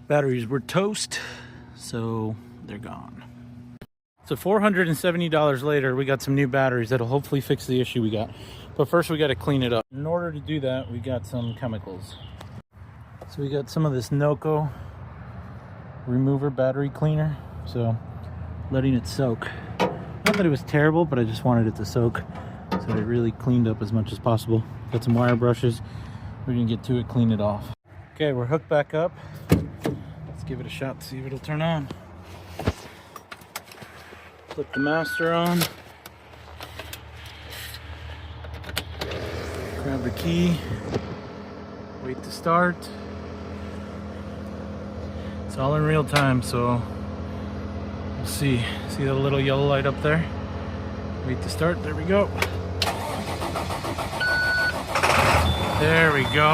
Batteries were toast, so they're gone. So $470 later, we got some new batteries that'll hopefully fix the issue we got. But first we got to clean it up. In order to do that, we got some chemicals. So we got some of this Noco remover battery cleaner. So letting it soak. Not that it was terrible, but I just wanted it to soak. So it really cleaned up as much as possible. Got some wire brushes. We're gonna get to it, clean it off. Okay, we're hooked back up. Let's give it a shot to see if it'll turn on. Flip the master on. Grab the key. Wait to start. It's all in real time, so we'll see. See that little yellow light up there? Wait to start. There we go. There we go.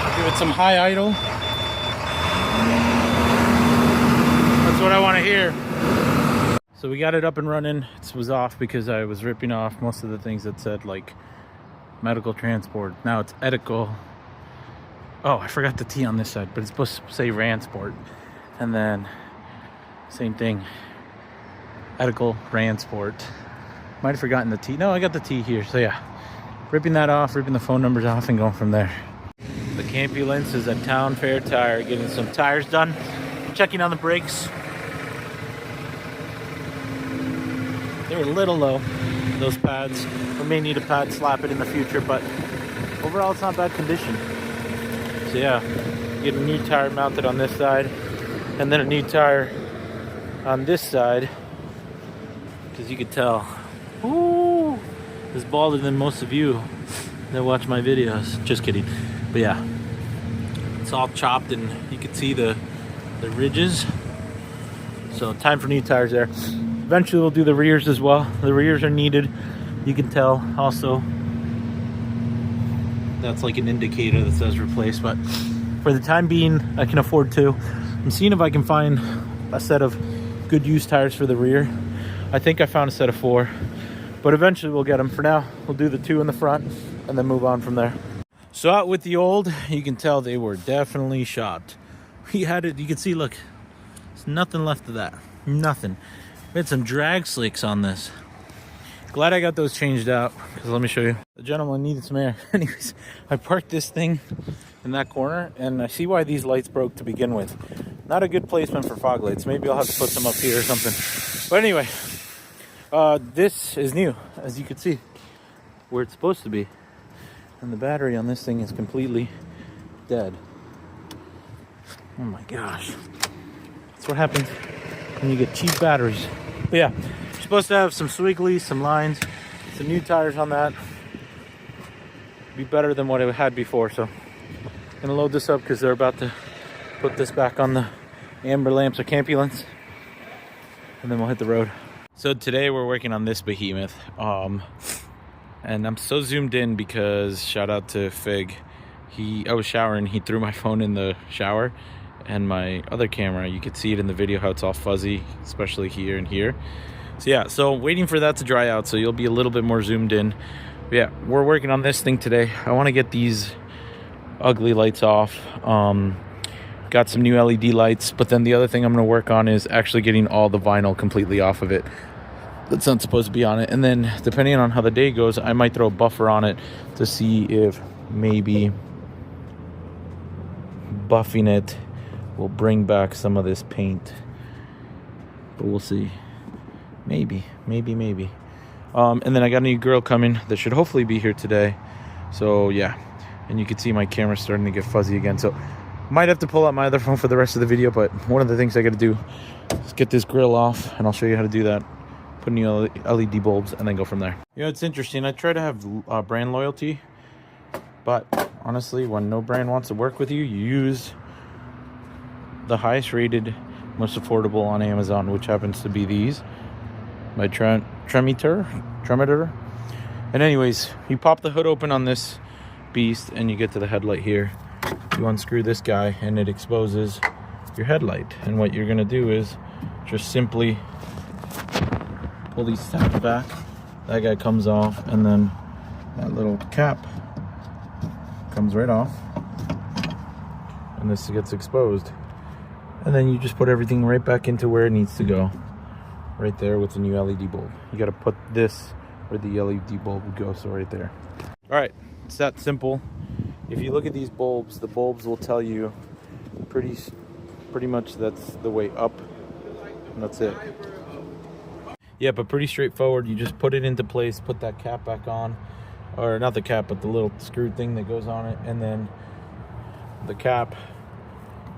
I'll give it some high idle. That's what I want to hear. So we got it up and running. It was off because I was ripping off most of the things that said like medical transport. Now it's ethical. Oh, I forgot the T on this side, but it's supposed to say Ransport. And then same thing, ethical Ransport. Might have forgotten the T. No, I got the T here. So yeah, ripping that off, ripping the phone numbers off, and going from there. The Campbulance is at Town Fair Tire, getting some tires done, checking on the brakes. They were a little low, those pads. We may need a pad slap it in the future, but overall it's not bad condition. So yeah, get a new tire mounted on this side, and then a new tire on this side, because you could tell, ooh, is balder than most of you that watch my videos. Just kidding. But yeah, it's all chopped and you can see the ridges. So time for new tires there. Eventually we'll do the rears as well. The rears are needed. You can tell also. That's like an indicator that says replace, but for the time being, I can afford to. I'm seeing if I can find a set of good used tires for the rear. I think I found a set of 4, but eventually we'll get them. For now, we'll do the 2 in the front and then move on from there. So out with the old, you can tell they were definitely shot. We had it, you can see, look, there's nothing left of that. Nothing. We had some drag slicks on this. Glad I got those changed out, because let me show you. The gentleman needed some air. Anyways, I parked this thing in that corner, and I see why these lights broke to begin with. Not a good placement for fog lights. Maybe I'll have to put some up here or something. But anyway, this is new, as you can see, where it's supposed to be. And the battery on this thing is completely dead. Oh my gosh. That's what happens when you get cheap batteries. But yeah, you're supposed to have some swigglies, some lines, some new tires on that. Be better than what I had before. So I'm gonna load this up because they're about to put this back on the amber lamps or Campbulance, and then we'll hit the road. So today we're working on this behemoth. And I'm so zoomed in because shout out to Fig. I was showering, he threw my phone in the shower, and my other camera, you could see it in the video how it's all fuzzy, especially here and here. So yeah, so waiting for that to dry out, so you'll be a little bit more zoomed in. But yeah, we're working on this thing today. I want to get these ugly lights off. Got some new LED lights, but then the other thing I'm going to work on is actually getting all the vinyl completely off of it. That's not supposed to be on it. And then depending on how the day goes, I might throw a buffer on it to see if maybe buffing it will bring back some of this paint. But we'll see. Maybe. And then I got a new girl coming that should hopefully be here today. So yeah, and you can see my camera starting to get fuzzy again. So might have to pull out my other phone for the rest of the video, but one of the things I got to do is get this grill off, and I'll show you how to do that. Put new LED bulbs and then go from there. You know, it's interesting. I try to have brand loyalty, but honestly, when no brand wants to work with you, you use the highest rated, most affordable on Amazon, which happens to be these by Tremeter. And anyways, you pop the hood open on this beast and you get to the headlight here. You unscrew this guy and it exposes your headlight. And what you're gonna do is just simply pull these tabs back. That guy comes off, and then that little cap comes right off. and this gets exposed. And then you just put everything right back into where it needs to go. Right there with the new LED bulb. You got to put this where the LED bulb would go, so right there. All right, it's that simple. If you look at these bulbs, the bulbs will tell you pretty much that's the way up, and that's it. Yeah, but pretty straightforward. You just put it into place, put that cap back on, or not the cap, but the little screw thing that goes on it, and then the cap,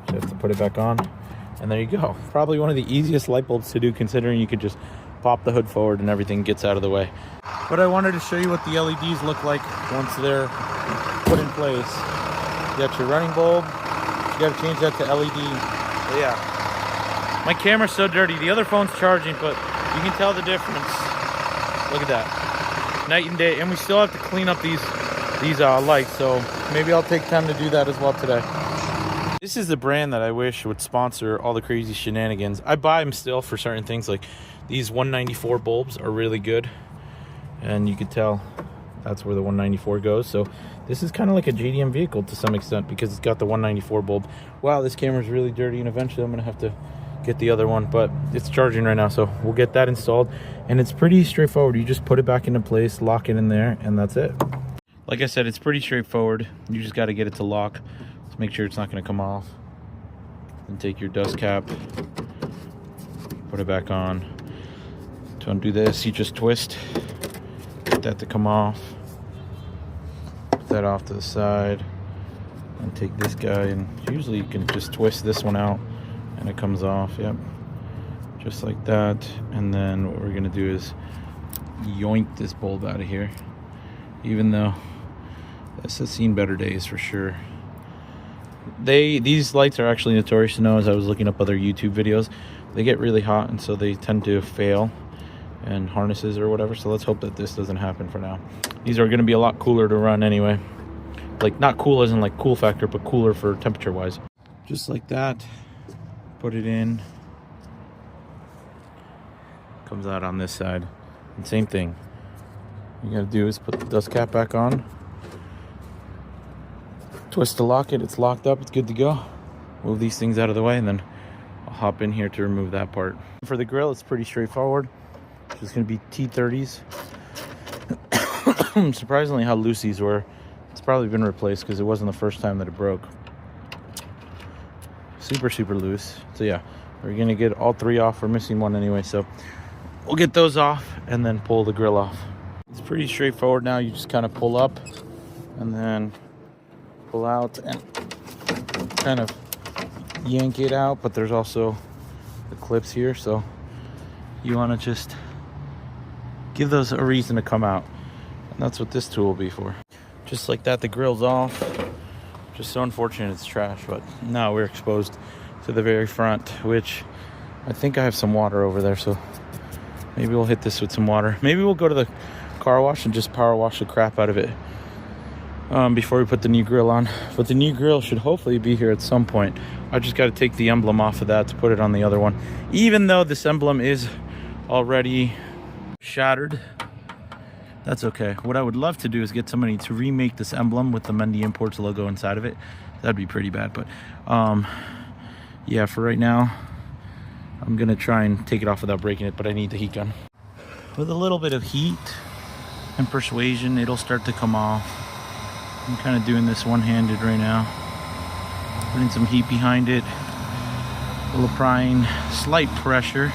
you have to put it back on, and there you go. Probably one of the easiest light bulbs to do, considering you could just pop the hood forward and everything gets out of the way. But I wanted to show you what the LEDs look like once they're put in place. You got your running bulb, you got to change that to LED. But yeah, my camera's so dirty. The other phone's charging, but you can tell the difference. Look at that, night and day. And we still have to clean up these lights, so maybe I'll take time to do that as well today. This is the brand that I wish would sponsor all the crazy shenanigans. I buy them still for certain things, like these 194 bulbs are really good, and you could tell that's where the 194 goes. So this is kind of like a JDM vehicle to some extent, because it's got the 194 bulb. Wow, this camera's really dirty, and eventually I'm gonna have to get the other one, but it's charging right now, so we'll get that installed. And it's pretty straightforward. You just put it back into place, lock it in there, and that's it. Like I said, it's pretty straightforward. You just got to get it to lock to make sure it's not going to come off. Then take your dust cap, put it back on. To undo this, you just twist, get that to come off, put that off to the side, and take this guy, and usually you can just twist this one out and it comes off. Yep, just like that. And then what we're gonna do is yoink this bulb out of here, even though this has seen better days for sure. These lights are actually notorious to know, as I was looking up other YouTube videos, they get really hot, and so they tend to fail in harnesses or whatever. So let's hope that this doesn't happen for now. These are going to be a lot cooler to run anyway, like not cool as in like cool factor, but cooler for temperature wise. Just like that, put it in, comes out on this side, and same thing. You gotta do is put the dust cap back on, twist to lock it, it's locked up, it's good to go. Move these things out of the way, and then I'll hop in here to remove that part. For the grill, it's pretty straightforward. It's gonna be T30s. Surprisingly how loose these were. It's probably been replaced because it wasn't the first time that it broke. Super loose. So yeah, we're gonna get all three off. We're missing one anyway, so we'll get those off and then pull the grill off. It's pretty straightforward now. You just kind of pull up and then pull out and kind of yank it out, but there's also the clips here, so you want to just give those a reason to come out, and that's what this tool will be for. Just like that, the grill's off. Just so unfortunate it's trash, but now we're exposed to the very front, which I think I have some water over there, so maybe we'll hit this with some water. Maybe we'll go to the car wash and just power wash the crap out of it before we put the new grill on. But the new grill should hopefully be here at some point. I just got to take the emblem off of that to put it on the other one, even though this emblem is already shattered. That's okay. What I would love to do is get somebody to remake this emblem with the Mendy Imports logo inside of it. That'd be pretty bad, but yeah, for right now I'm gonna try and take it off without breaking it, but I need the heat gun. With a little bit of heat and persuasion, it'll start to come off. I'm kind of doing this one-handed right now, putting some heat behind it, a little applying slight pressure.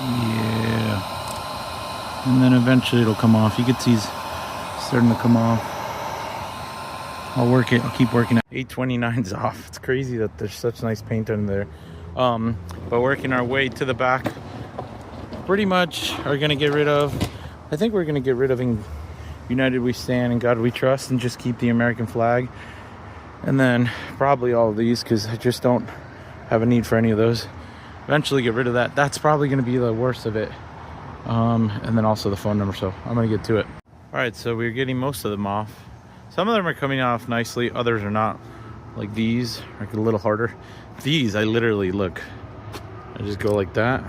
Yeah, and then eventually it'll come off. You can see it's starting to come off. I'll work it. I'll keep working it. 829's off. It's crazy that there's such nice paint on there. But working our way to the back, pretty much are gonna get rid of. I think we're gonna get rid of United We Stand and God We Trust, and just keep the American flag. And then probably all of these, because I just don't have a need for any of those. Eventually get rid of that. That's probably going to be the worst of it. And then also the phone number, so I'm going to get to it. All right, so we're getting most of them off. Some of them are coming off nicely, others are not. Like these are a little harder. These, I literally, look, I just go like that,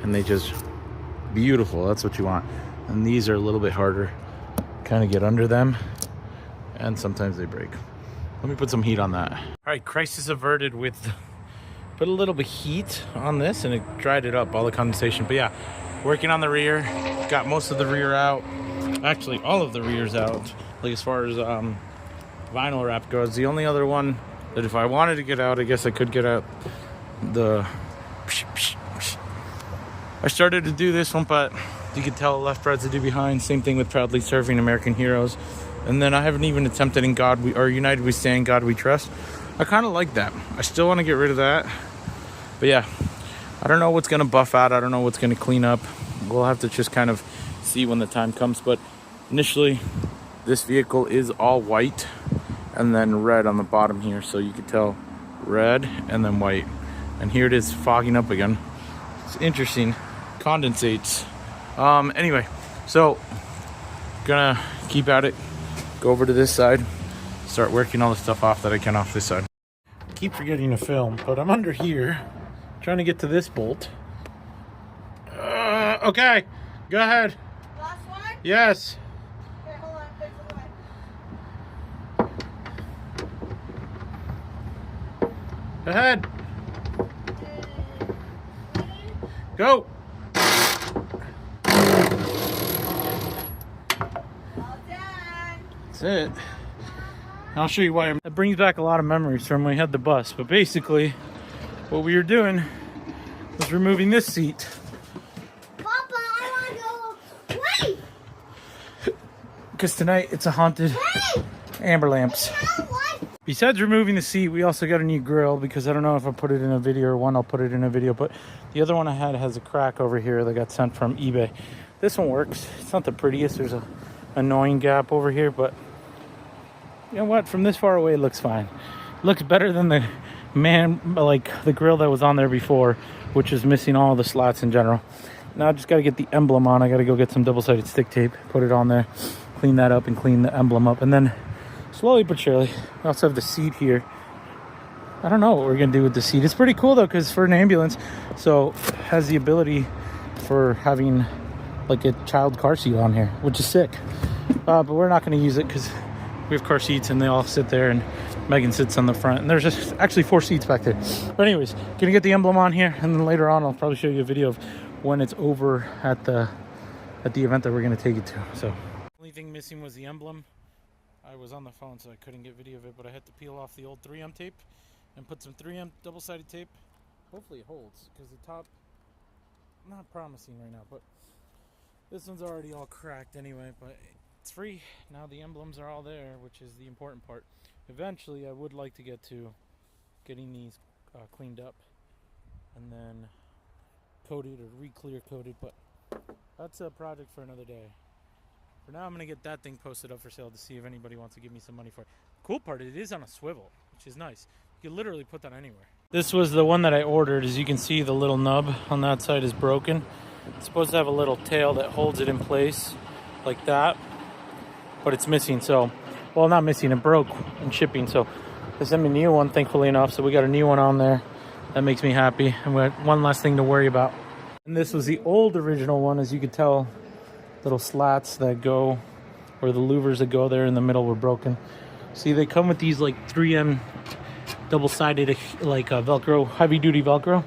and they just beautiful. That's what you want. And these are a little bit harder. Kind of get under them, and sometimes they break. Let me put some heat on that. All right, crisis averted with, put a little bit of heat on this and it dried it up, all the condensation. But yeah, working on the rear, got most of the rear out. Actually, all of the rear's out. Like as far as vinyl wrap goes. The only other one that if I wanted to get out, I guess I could get out the, I started to do this one, but you could tell left residue behind. Same thing with Proudly Serving, American Heroes. And then I haven't even attempted in God We, or United We Stand, God We Trust. I kind of like that. I still want to get rid of that. But yeah, I don't know what's going to buff out. I don't know what's going to clean up. We'll have to just kind of see when the time comes. But initially, this vehicle is all white and then red on the bottom here. So you can tell red and then white. And here it is fogging up again. It's interesting. Condensates. Anyway, so gonna keep at it, go over to this side, start working all the stuff off that I can off this side. Keep forgetting to film, but I'm under here trying to get to this bolt. Okay, go ahead. Last one? Yes. Okay, hold on, fix the light. Go ahead. Go. That's it. I'll show you why. That brings back a lot of memories from when we had the bus. But basically, what we were doing was removing this seat. Papa, I want to go. Wait! Because tonight it's a haunted Wait! amber lamps. What? Besides removing the seat, we also got a new grill because I don't know if I put it in a video or one I'll put it in a video. But the other one I had has a crack over here that got sent from eBay. This one works. It's not the prettiest. There's a annoying gap over here, but you know what, from this far away it looks fine. It looks better than the the grill that was on there before, which is missing all the slots in general. Now I just got to get the emblem on. I got to go get some double-sided stick tape, put it on there, clean that up and clean the emblem up, and then slowly but surely. We also have the seat here. I don't know what we're gonna do with the seat. It's pretty cool though, because for an ambulance, so it has the ability for having like a child car seat on here, which is sick. But we're not going to use it because we have car seats and they all sit there, and Megan sits on the front, and there's just actually 4 seats back there. But anyways, gonna get the emblem on here, and then later on I'll probably show you a video of when it's over at the event that we're going to take it to. So only thing missing was the emblem. I was on the phone so I couldn't get video of it, but I had to peel off the old 3M tape and put some 3M double-sided tape. Hopefully it holds, because the top, not promising right now, but this one's already all cracked anyway, but it's free. Now the emblems are all there, which is the important part. Eventually, I would like to get to getting these cleaned up and then coated or re-clear coated, but that's a project for another day. For now, I'm going to get that thing posted up for sale to see if anybody wants to give me some money for it. The cool part, it is on a swivel, which is nice. You can literally put that anywhere. This was the one that I ordered. As you can see, the little nub on that side is broken. It's supposed to have a little tail that holds it in place like that, but it's missing. So, well, not missing, it broke in shipping. So they sent me a new one, thankfully enough. So we got a new one on there. That makes me happy. And we had one less thing to worry about. And this was the old original one. As you could tell, little slats that go, or the louvers that go there in the middle were broken. See, they come with these like 3M double-sided like Velcro, heavy-duty Velcro.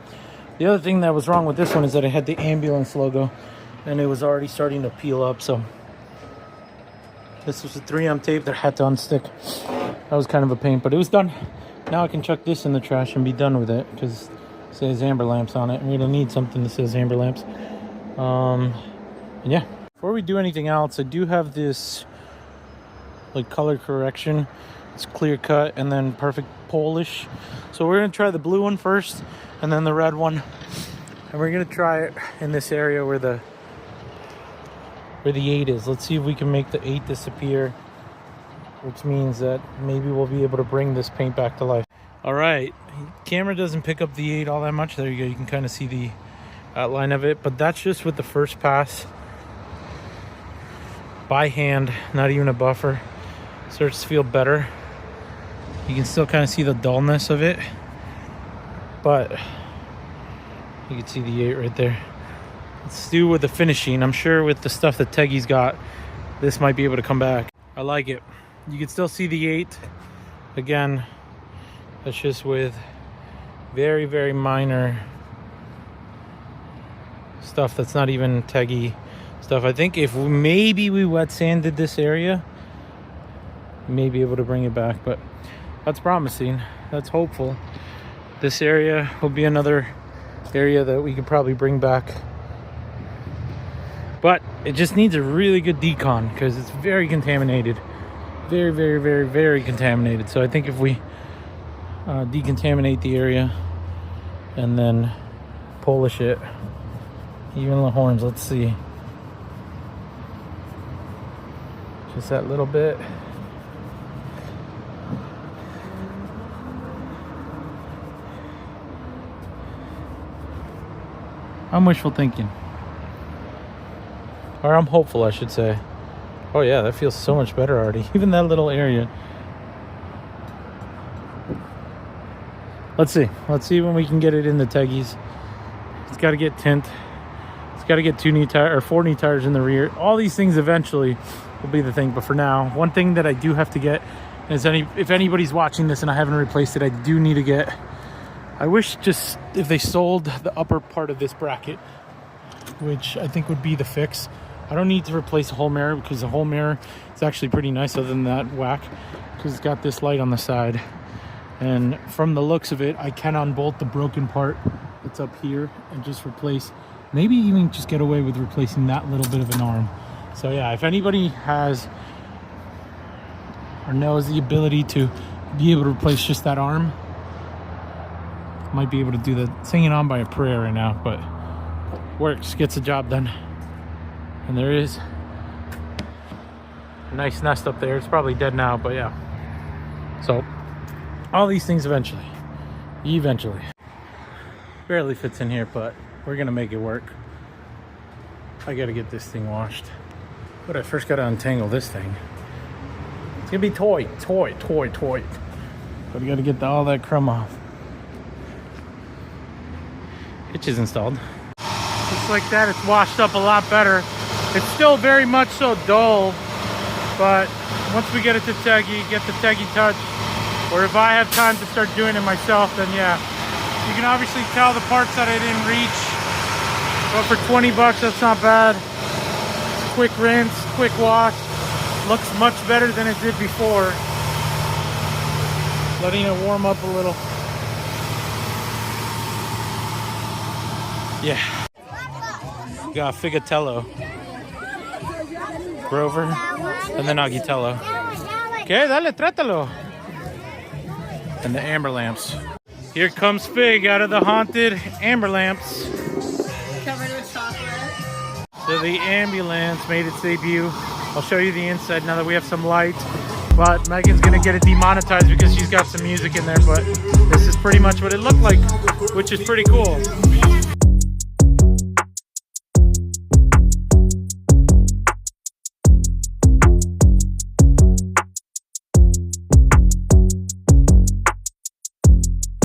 The other thing that was wrong with this one is that it had the ambulance logo, and it was already starting to peel up. So this was a 3M tape that I had to unstick. That was kind of a pain, but it was done. Now I can chuck this in the trash and be done with it, because it says amber lamps on it, and we don't need something that says amber lamps. And yeah, before we do anything else, I do have this like color correction. It's clear cut and then perfect Polish. So we're gonna try the blue one first, and then the red one, and we're gonna try it in this area where the 8 is. Let's see if we can make the 8 disappear, which means that maybe we'll be able to bring this paint back to life. All right, camera doesn't pick up the 8 all that much. There you go, you can kind of see the outline of it, but that's just with the first pass by hand, not even a buffer. Starts to feel better. You can still kind of see the dullness of it, but you can see the 8 right there. Let's do with the finishing. I'm sure with the stuff that Teggy's got, this might be able to come back. I like it. You can still see the 8. Again, that's just with very, very minor stuff that's not even Teggy stuff. I think if maybe we wet sanded this area, we may be able to bring it back, but that's promising. That's hopeful. This area will be another area that we could probably bring back. But it just needs a really good decon because it's very contaminated. Very, very, very, very contaminated. So I think if we decontaminate the area and then polish it, even the horns, let's see. Just that little bit. I'm wishful thinking. Or I'm hopeful, I should say. Oh yeah, that feels so much better already. Even that little area. Let's see. Let's see when we can get it in the Teggies. It's got to get tint. It's got to get 2 new tires or 4 new tires in the rear. All these things eventually will be the thing. But for now, one thing that I do have to get is if anybody's watching this and I haven't replaced it, I do need to get. I wish just if they sold the upper part of this bracket, which I think would be the fix. I don't need to replace the whole mirror because the whole mirror is actually pretty nice other than that whack, because it's got this light on the side. And from the looks of it, I can unbolt the broken part that's up here and just replace, maybe even just get away with replacing that little bit of an arm. So yeah, if anybody has or knows the ability to be able to replace just that arm, might be able to do that. Singing on by a prayer right now, but works, gets the job done. And there is a nice nest up there. It's probably dead now, but yeah. So all these things eventually barely fits in here, but we're gonna make it work. I gotta get this thing washed, but I first gotta untangle this thing. It's gonna be toy, but we gotta get all that crumb off. Hitch is installed. Just like that, it's washed up a lot better. It's still very much so dull, but once we get it to Teggy, get the Teggy touch, or if I have time to start doing it myself, then yeah. You can obviously tell the parts that I didn't reach, but for 20 bucks, that's not bad. Quick rinse, quick wash. Looks much better than it did before. Letting it warm up a little. Yeah. We got Figatello, Grover, and then Aguitello. Okay, dale, trátalo. And the amber lamps. Here comes Fig out of the haunted amber lamps. Covered with chocolate. So the ambulance made its debut. I'll show you the inside now that we have some light. But Megan's gonna get it demonetized because she's got some music in there. But this is pretty much what it looked like, which is pretty cool.